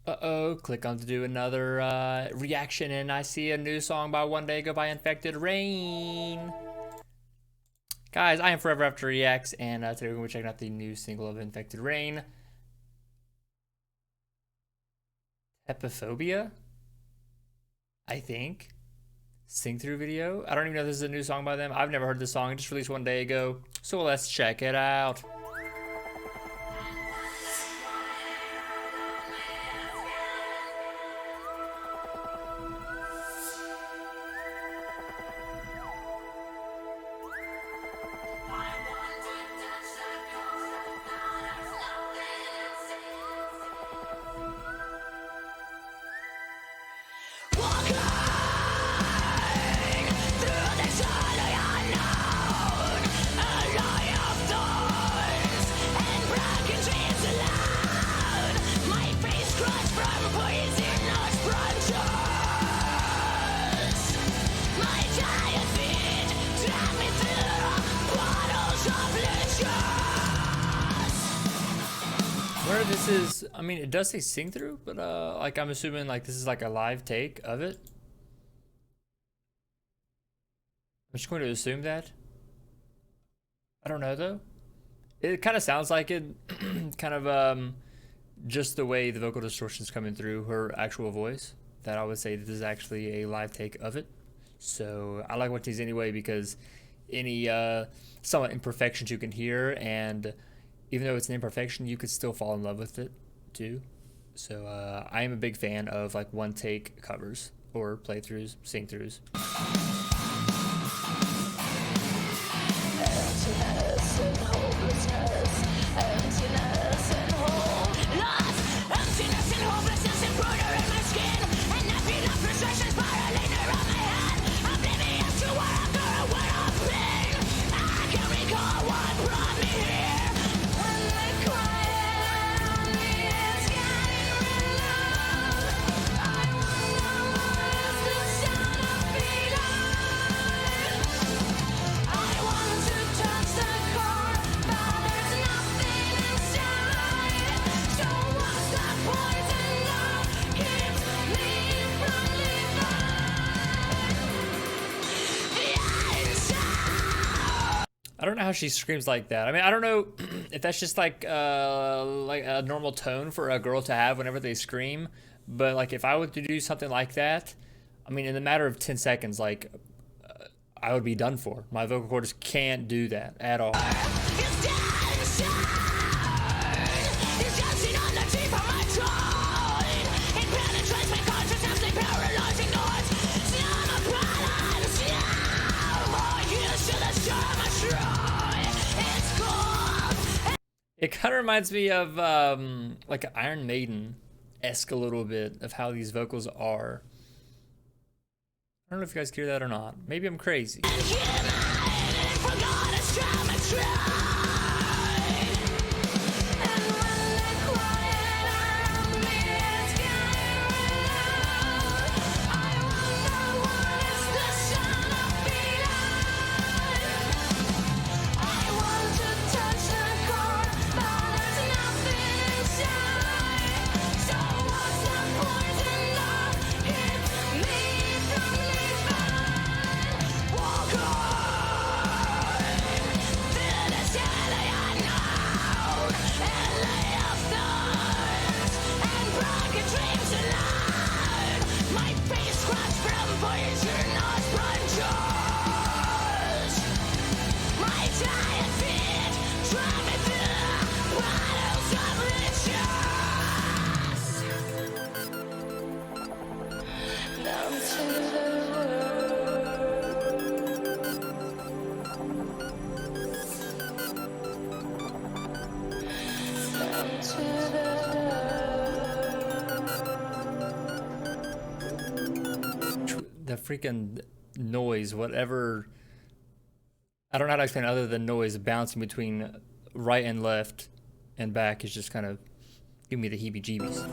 Uh-oh, click on to do another reaction, and I see a new song by One Day Ago by Infected Rain. Guys, I am Forever After Reacts, and today we're going to be checking out the new single of Infected Rain, Taphephobia, I think. Sing through video. I don't even know if this is a new song by them. I've never heard this song. It just released 1 day ago. So let's check it out. Where this is, I mean, it does say sing through, but like I'm assuming like this is like a live take of it. I'm just going to assume that. I don't know though. It kind of sounds like it, kind of just the way the vocal distortion's coming through her actual voice, that I would say this is actually a live take of it. So I like what these anyway, because any somewhat imperfections you can hear, and even though it's an imperfection, you could still fall in love with it too. So I am a big fan of like one take covers or playthroughs, sing throughs. Emptiness and hopelessness, emptiness and emptiness and hopelessness, embroider in my skin, and nothing of frustrations spiraling around my head, oblivious to where I'm going, where I've been. I can recall what brought me here. When they quiet on me, it's getting real loud. I wonder what is the sound of feeling. I want to touch the core, but there's nothing inside. So what's the point in love? Keeps me from leaving the inside. I don't know how she screams like that. I mean, I don't know if that's just like a normal tone for a girl to have whenever they scream, but like if I were to do something like that, I mean, in the matter of 10 seconds, like I would be done for. My vocal cords can't do that at all. It's dead inside. It's dancing on the tip of my tongue. It penetrates my consciousness, like paralyzing noise. Summer balance now. More used to the summer shrine. It's cold. It kind of reminds me of like an Iron Maiden-esque a little bit of how these vocals are. I don't know if you guys hear that or not. Maybe I'm crazy. And human, forgot its trauma tried. And when they quiet around me, it's getting real loud. I wonder what is the sound of feeling. I want to touch the core, but there's nothing inside. So what's the point in love? Keeps me from leaving. Walk on through this alley unknown, and lay of thorns and broken dreams alone. My face scratched from poisonous punches. My tired feet drag me through bottles of riches. Down to the The freaking noise, whatever. I don't know how to explain it other than noise bouncing between right and left and back is just kind of giving me the heebie-jeebies.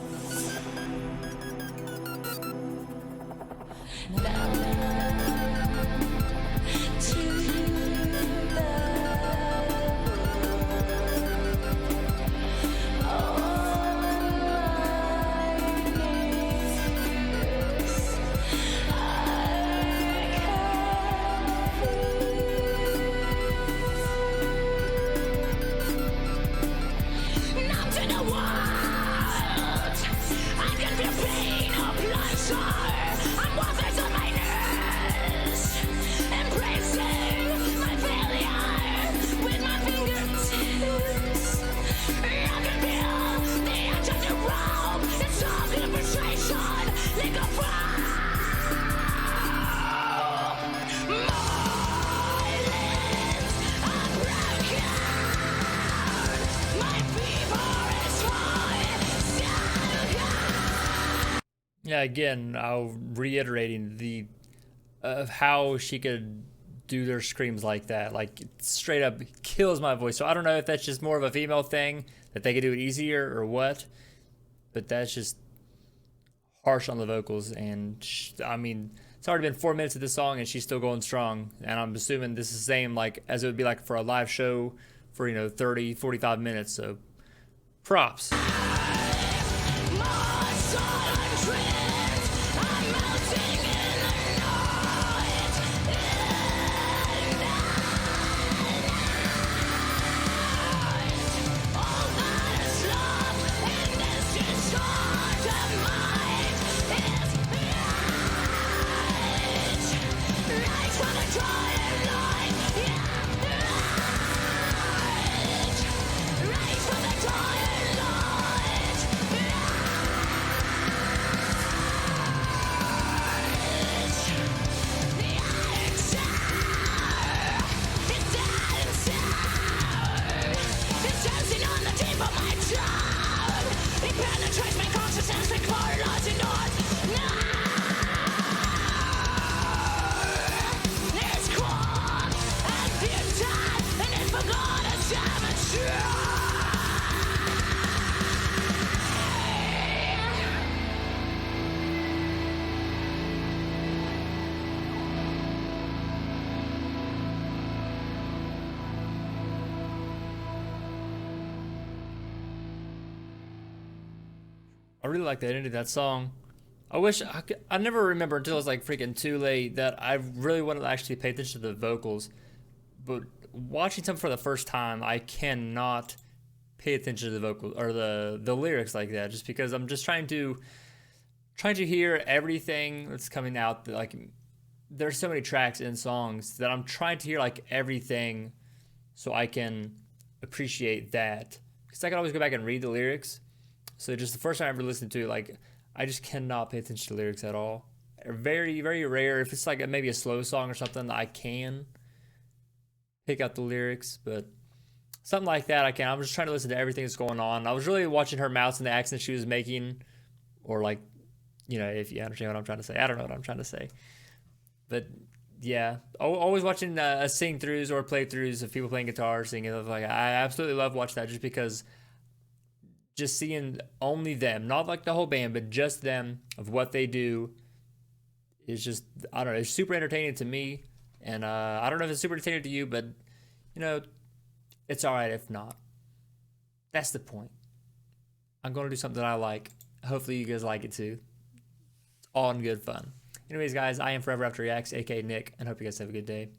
star. I'm worthless on my knees, embracing my failure with my fingertips. I can feel the edge of the rope. It's all conversation. Let go far. My limbs are broken. My fever is high. Yeah, again, I'll reiterating the of how she could do their screams like that. Like, it straight up kills my voice. So I don't know if that's just more of a female thing, that they could do it easier or what, but that's just harsh on the vocals. And I mean, it's already been 4 minutes of this song and she's still going strong. And I'm assuming this is the same like as it would be like for a live show for, you know, 30, 45 minutes. So props. I really like the ending of that song. I wish I never remember until it was like freaking too late that I really wanted to actually pay attention to the vocals. But watching something for the first time, I cannot pay attention to the vocals or the lyrics like that, just because I'm just trying to hear everything that's coming out. Like, there's so many tracks and songs that I'm trying to hear like everything, so I can appreciate that. Because I can always go back and read the lyrics. So just the first time I ever listened to it, like, I just cannot pay attention to lyrics at all. Very, very rare. If it's like maybe a slow song or something, I can pick out the lyrics, but something like that, I can't. I'm just trying to listen to everything that's going on. I was really watching her mouth and the accent she was making, or like, you know, if you understand what I'm trying to say. I don't know what I'm trying to say. But yeah, always watching sing throughs or playthroughs of people playing guitar, singing. Like, I absolutely love watching that, just because just seeing only them, not like the whole band, but just them, of what they do, is just, I don't know, it's super entertaining to me. And I don't know if it's super entertaining to you, but, you know, it's all right if not. That's the point. I'm going to do something that I like. Hopefully you guys like it too. It's all in good fun. Anyways, guys, I am ForeverAfterReacts, aka Nick, and hope you guys have a good day.